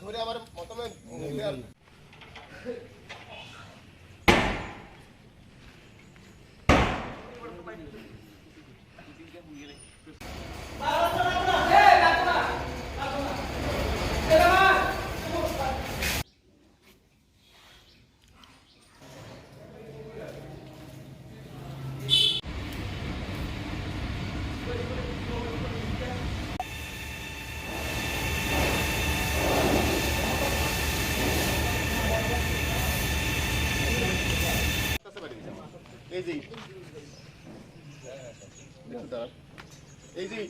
ধরে আমার প্রথমে এই যে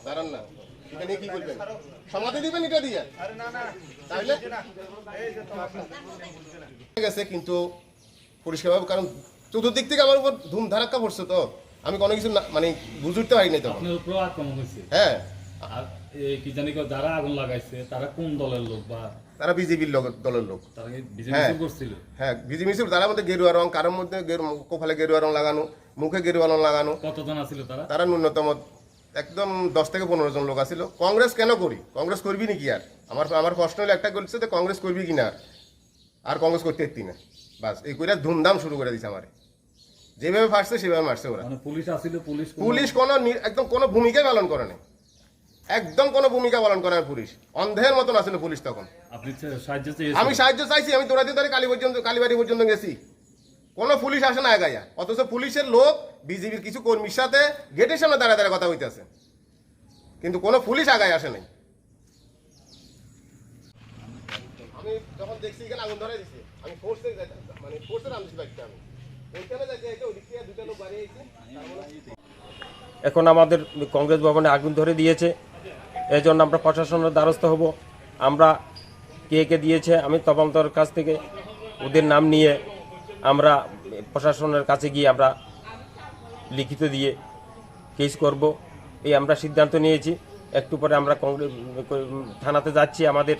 দাঁড়ান না, এটা নিয়ে কি করবেন? সমাধি দিবেন এটা দিয়ে? তাহলে গেছে কিন্তু পরিষ্কারভাবে, কারণ চতুর্দিক থেকে আমার উপর ধুমধারাক্কা পড়ছে, তো আমি কোনো কিছু মানে বুঝতে পারিনি। তো আপনার উপর আক্রমণ হয়েছে। হ্যাঁ, আর কি জানি যারা আগুন লাগাইছে তারা কোন দলের লোক? বা তারা বিজেপির দলের লোক। তারা বিজেপি করছিল? হ্যাঁ, বিজেপি ছিল। তার মধ্যে গেরুয়া রং, কারোর মধ্যে কোফালে গেরুয়া রং লাগানো, মুখে গেরুয়া রং লাগানো। কতজন আছিল তারা? তারা ন্যূনতম একদম 10 থেকে 15 জন লোক আছিল। কংগ্রেস কেন করি? কংগ্রেস করবি নাকি? আর আমার প্রশ্ন হলো একটা, করছে যে কংগ্রেস করবি কিনা, আর কংগ্রেস করতে এতি না, বাস এই কইরা ধুমধাম শুরু করে দিছে। আমার যেভাবে ফাটছে সেভাবে মারছে ওরা। মানে পুলিশ আসছিল? পুলিশ কোনো একদম কোনো ভূমিকা পালন করে না, একদম কোনো ভূমিকা পালন করে না। পুলিশ অন্ধের মতন আসলে পুলিশ তখন। আপনি সাহায্য চেয়েছেন? আমি সাহায্য চাইছি, আমি দৌড়াতে দৌড়ে কালীবাড়ি পর্যন্ত গেছি, কোনো পুলিশ আসে না এগাইয়া। অথচ পুলিশের লোক বিজেপির কিছু কর্মীর সাথে গেটের সামনে দাঁড়া দাঁড়া কথা হইতেছে, কিন্তু কোনো পুলিশ আগায় আসে নাই। আমি যখন দেখছি এখানে আগুন ধরে দিছে, আমি ফোর্সে নামছি বাইকটা, আমি ওইখানে যাইতে ওদিক থেকে দুটো লোক বাড়ি আইছে। এখন আমাদের কংগ্রেস ভবনে আগুন ধরে দিয়েছে, এই জন্য আমরা প্রশাসনের দ্বারস্থ হব। আমরা কে দিয়েছে আমি তদন্তের কাছ থেকে ওদের নাম নিয়ে আমরা প্রশাসনের কাছে গিয়ে আমরা লিখিত দিয়ে কেস করব, এই আমরা সিদ্ধান্ত নিয়েছি। একটু পরে আমরা থানাতে যাচ্ছি আমাদের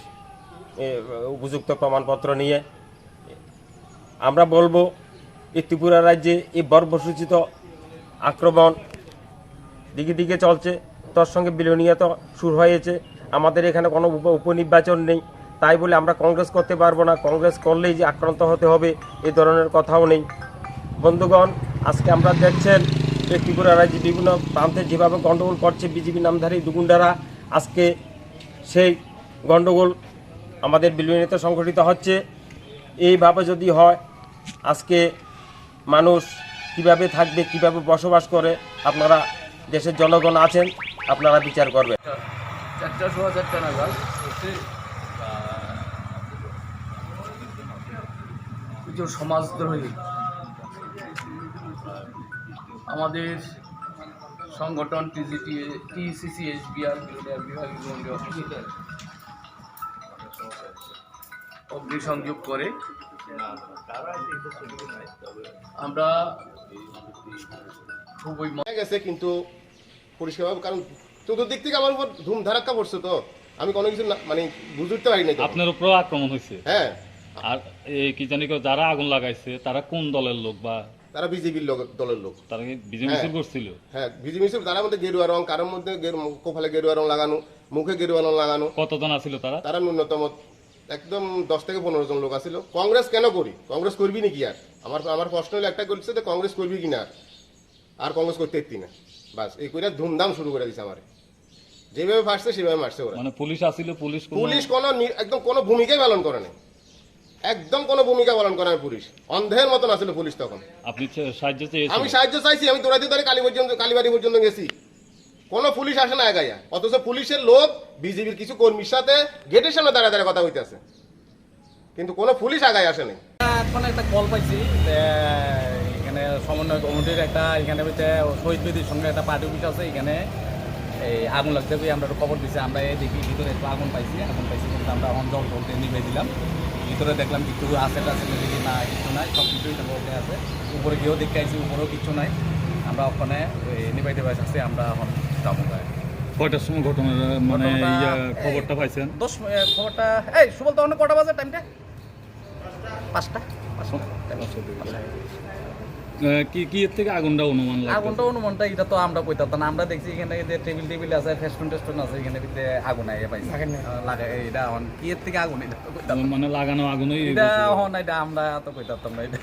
উপযুক্ত প্রমাণপত্র নিয়ে। আমরা বলবো এই ত্রিপুরা রাজ্যে এই বর্বসূচিত আক্রমণ দিকে দিকে চলছে, তার সঙ্গে বিলোনিয়া তো শুরু হয়েছে। আমাদের এখানে কোনো উপনির্বাচন নেই, তাই বলে আমরা কংগ্রেস করতে পারবো না। কংগ্রেস করলেই যে আক্রান্ত হতে হবে এই ধরনের কথাও নেই। বন্ধুগণ, আজকে আমরা দেখছেন এই ত্রিপুরা রাজ্যে বিভিন্ন প্রান্তে যেভাবে গণ্ডগোল করছে বিজেপি নামধারী দুগুন্ডারা, আজকে সেই গণ্ডগোল আমাদের বিলোনিয়াতে সংঘটিত হচ্ছে। এইভাবে যদি হয়, আজকে মানুষ কিভাবে থাকবে, কিভাবে বসবাস করে, আপনারা দেশের জনগণ আছেন, আপনারা বিচার করবেন। 4:15 নাগাদ কিছু সমাজদ্রোহী আমাদের সংগঠন TCCHBR বিভাগীয় অগ্নিসংযোগ করে আমরা খুবই গেছে, কিন্তু পরিষ্কারভাবে, কারণ চতুর্দিক থেকে আমার উপর ধুমধারাক্কা পড়ছে, তো আমি কোনো কিছু মানে বুঝতে পারিনি। আপনার উপর আক্রমণ হয়েছে? হ্যাঁ। আর কি জানি যারা আগুন লাগাইছে তারা কোন দলের লোক? বা তারা বিজেপির দলের লোক। তারা কি বিজেপি করছিল? হ্যাঁ, বিজেপি ছিল। তার মধ্যে গেরুয়া রং, কারোর মধ্যে কোফালে গেরুয়া রং লাগানো, মুখে গেরুয়া রং লাগানো। কতজন আছিল তারা? তারা ন্যূনতম একদম 10 থেকে 15 জন লোক আছিল। কংগ্রেস কেন করি? কংগ্রেস করবি নাকি? আর আমার প্রশ্ন হলো একটা, করছে যে কংগ্রেস করবি কিনা, আর কংগ্রেস করতে এতি না, বাস এই কইরা ধুমধাম শুরু করে দিছে। আমার যেভাবে ফাটছে সেভাবে মারছে ওরা। মানে পুলিশ আসছিল? পুলিশ কোনো একদম কোনো ভূমিকাই পালন করে না, একদম কোনো ভূমিকা পালন করে না। পুলিশ অন্ধের মতন আসলে পুলিশ তখন। আপনি সাহায্য চেয়েছেন? আমি সাহায্য চাইছি, আমি দৌড়াতে দৌড়ে কালীবাড়ি পর্যন্ত গেছি, কোনো পুলিশ আসে না এগাইয়া। অথচ পুলিশের লোক বিজেপির কিছু কর্মীর সাথে গেটের সামনে দাঁড়া দাঁড়া কথা হইতেছে, কিন্তু কোনো পুলিশ আগায় আসে নাই। এখন একটা কল পাইছি এখানে সমন্বয় কমিটির একটা, এখানে শহীদ বেদির সঙ্গে একটা পার্টি অফিস আছে, এখানে এই আগুন লাগতে আমরা খবর দিচ্ছি। আমরা দেখি ভিতরে একটু আগুন পাইছি কিন্তু আমরা এখন জল নিভে দিলাম। ভিতরে দেখলাম কিছু আছে টাছে দেখি না কিছু নাই, সব কিছুই মোটামুটি আছে। উপরে গিয়েও দেখে আইছি, উপরেও কিছু নাই। আমরা ওখানে ওই নিবাই ডিভাইস আছে, আমরা এখন যাবো। কয়টার সময় ঘটনাটা মানে খবরটা পাইছেন? খবরটা এই সুবল তখন কটা বাজে টাইমটা? 5টা। কি কি এর থেকে আগুনটা অনুমান লাগে? আগুনটা অনুমানটা এটা তো আমরা কইতাম না, আমরা দেখছি এখানে যে টেবিল আছে, ফেস্টুন টেস্টুন আছে, এখানে ভিতরে আগুন আইয়া পাইছে। লাগে এটা এখন কি এর থেকে আগুন, এটা তো কইতাম মানে লাগানো আগুনই এটা এখন, এটা আমরা তো কইতাম না এটা।